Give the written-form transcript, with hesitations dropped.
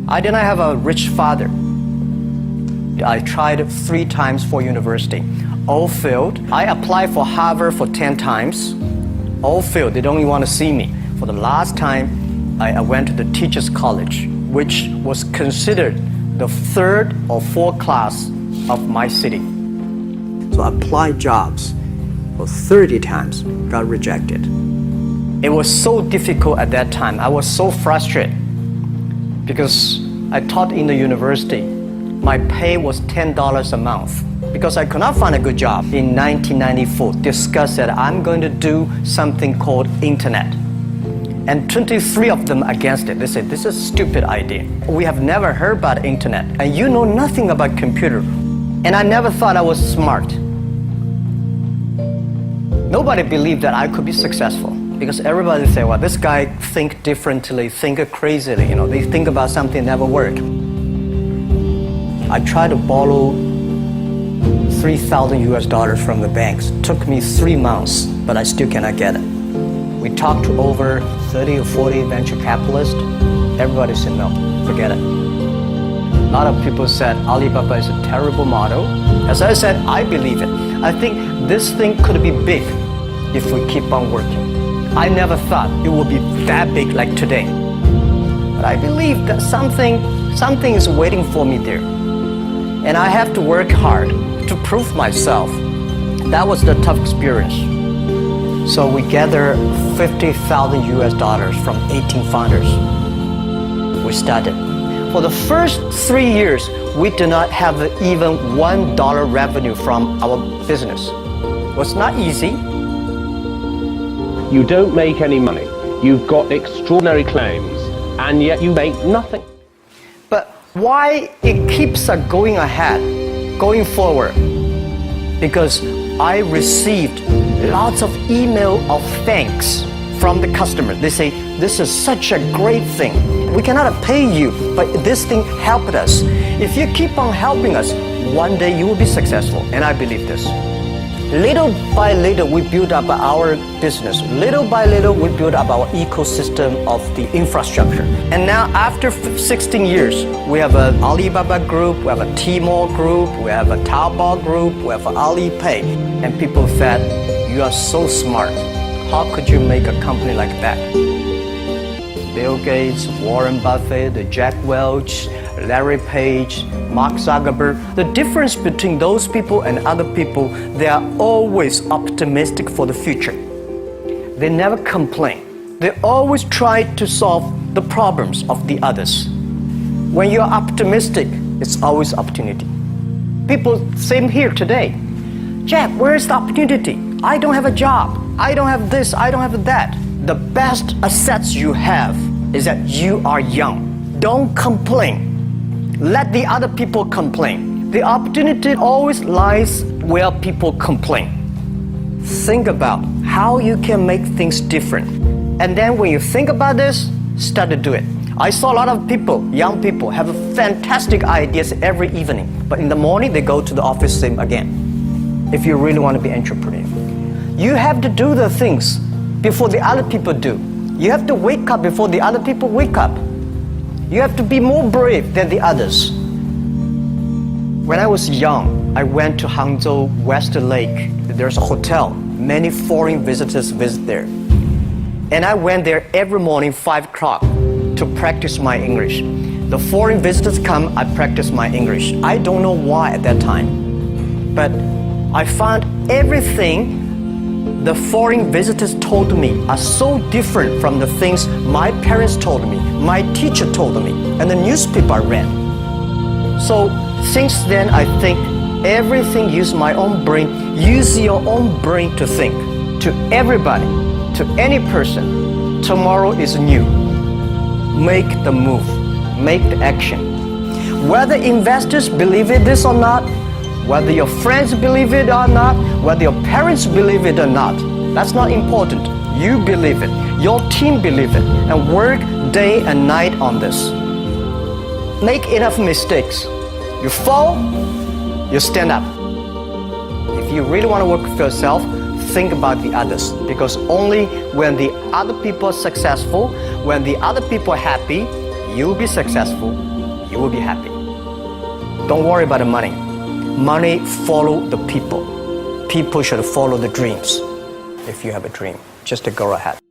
I did not have a rich father. I tried 3 times for university. All failed. I applied for Harvard for 10 times. All failed. They don't even want to see me. For the last time, I went to the teachers' college, which was considered the 3rd or 4th class of my city. So I applied jobs for 30 times, got rejected. It was so difficult at that time. I was so frustrated because I taught in the university. My pay was $10 a month because I could not find a good job. In 1994, discussed that I'm going to do something called internet. And 23 of them against it. They said, this is a stupid idea. We have never heard about internet, and you know nothing about computer. And I never thought I was smart. Nobody believed that I could be successful because everybody said, well, this guy think differently, think crazily, they think about something never work. I tried to borrow $3,000 from the banks. Took me 3 months, but I still cannot get it. We talked to over 30 or 40 venture capitalists. Everybody said, no, forget it. A lot of people said Alibaba is a terrible model. As I said, I believe it. I think this thing could be big if we keep on working. I never thought it would be that big like today. But I believe that something is waiting for me there. And I have to work hard to prove myself. That was the tough experience. So we gathered $50,000 from 18 founders. We started. For the first 3 years, we did not have even $1 revenue from our business. It was not easy. You don't make any money. You've got extraordinary claims, and yet you make nothing. But why it keeps us going ahead, going forward? Because I received lots of email of thanks from the customers. They say, this is such a great thing. We cannot pay you, but this thing helped us. If you keep on helping us, one day you will be successful, and I believe this. Little by little, we build up our business. Little by little, we build up our ecosystem of the infrastructure. And now, after 16 years, we have an Alibaba group, we have a Tmall group, we have a Taobao group, we have Alipay. And people said, you are so smart. How could you make a company like that? Bill Gates, Warren Buffett, Jack Welch, Larry Page, Mark Zuckerberg. The difference between those people and other people, they are always optimistic for the future. They never complain. They always try to solve the problems of the others. When you're optimistic, it's always opportunity. People same here today. Jack, where is the opportunity? I don't have a job. I don't have this, I don't have that. The best assets you have is that you are young. Don't complain. Let the other people complain. The opportunity always lies where people complain. Think about how you can make things different. And then when you think about this, start to do it. I saw a lot of people, young people, have fantastic ideas every evening. But in the morning, they go to the office same again. If you really want to be an entrepreneur, you have to do the things before the other people do. You have to wake up before the other people wake up. You have to be more brave than the others. When I was young, I went to Hangzhou West Lake. There's a hotel. Many foreign visitors visit there. And I went there every morning, 5 o'clock, to practice my English. The foreign visitors come, I practice my English. I don't know why at that time. But I found everything the foreign visitors told me are so different from the things my parents told me, my teacher told me, and the newspaper I read. So since then, I think everything use my own brain. Use your own brain to think. To everybody, to any person, tomorrow is new. Make the move, make the action. Whether investors believe it this or not, whether your friends believe it or not, whether your parents believe it or not, that's not important. You believe it, your team believe it, and work day and night on this. Make enough mistakes. You fall, you stand up. If you really want to work for yourself, think about the others, because only when the other people are successful, when the other people are happy, you'll be successful. you will be happy. Don't worry about the money. Money follow the people. People should follow the dreams. If you have a dream, just to go ahead.